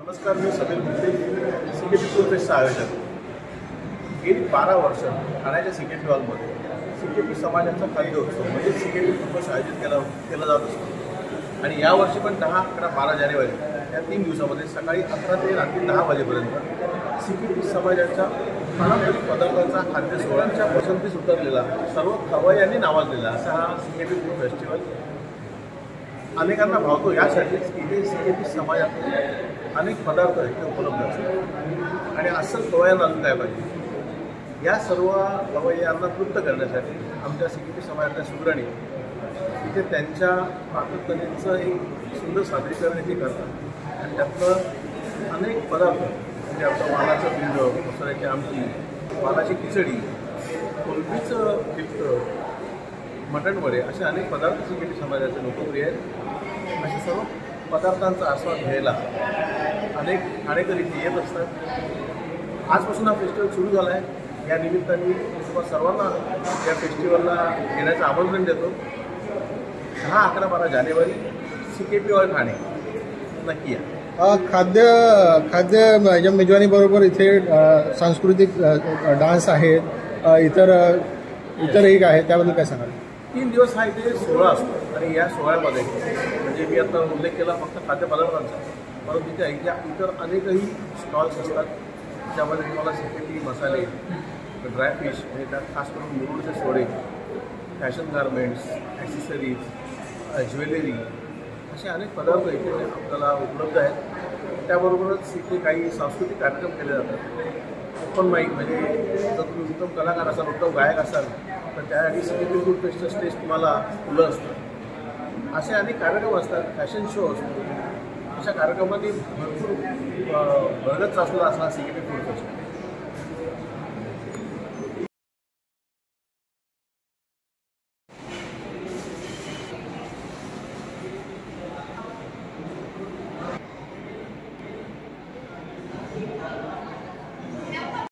नमस्कार, मी Sameer Gupte, CKP food फेस्टचा आयोजक. गेली 12 वर्ष ठाण्याच्या सीकेपी हॉलमध्ये सीकेपी समाजाचा खाद्य उत्सव म्हणजे सीकेपी फूड फेस्ट आयोजित केला जात असतो. आणि यावर्षी पण 10, 11, 12 जानेवारी या 3 दिवसामध्ये सकाळी 11 ते रात्री 10 वाजेपर्यंत सीकेपी समाजाच्या पारंपरिक पदार्थांचा खाद्य सोहळ्यांच्या पसंतीस उतरलेला, सर्व खवय्यांनी नावाजलेला असा हा सीकेपी फूड फेस्टिवल अनेकांना भावतो. यासाठीच इथे सीकेपी समाजातले अनेक पदार्थ इथे उपलब्ध असतात. आणि अस्सल खवय्यांना अजून काय पाहिजे, या सर्व खवय्यांना तृप्त करण्यासाठी आमच्या सीकेपी समाजातल्या सुग्रणी इथे त्यांच्या पाककलेचं एक सुंदर सादरीकरण इथे करतात. आणि त्यातलं अनेक पदार्थ म्हणजे आपलं वालाचं पिंड, मसाल्याची आमटी, वालाची खिचडी, कोलंबीचं पिठलं, मटण वडे असे अनेक पदार्थ सीकेपी समाजाचे लोकप्रिय आहेत. अशा सर्व पदार्थांचा आस्वाद घ्यायला अनेक ठाणेकर इथे येत असतात. आजपासून हा फेस्टिवल सुरू झाला आहे. या निमित्ताने तुम्हाला सर्वांना या फेस्टिवलला येण्याचं आमंत्रण देतो. 10, 11, 12 जानेवारी सीकेपी हॉल ठाणे नक्की या. खाद्य मेजवानीबरोबर इथे सांस्कृतिक डान्स आहेत, इतर एक आहे, त्याबद्दल काय सांगाल? 3 दिवस हा इथे सोहळा असतो. आणि या सोहळ्यामध्ये म्हणजे मी आता उल्लेख केला फक्त खाद्यपदार्थांचा, परंतु तिथे इतर अनेकही स्टॉल्स असतात ज्यामध्ये तुम्हाला सीकेपी मसाले, ड्रायफिश म्हणजे त्यात खास करून मुरुडचे सोडे, फॅशन गारमेंट्स, ॲक्सेसरीज, ज्वेलरी असे अनेक पदार्थ इथे आपल्याला उपलब्ध आहेत. त्याबरोबरच इथे काही सांस्कृतिक कार्यक्रम केले जातात. ओपन माईक म्हणजे जर तुम्ही उत्तम कलाकार असाल, उत्तम गायक असाल तर त्यासाठी सीकेपी फूड फेस्टचं स्टेज तुम्हाला खुलं असतं. असे अनेक कार्यक्रम असतात. फॅशन शो असतो. अशा कार्यक्रमांनी भरपूर भरगत असलेला असा सीकेपी फूड फेस्ट.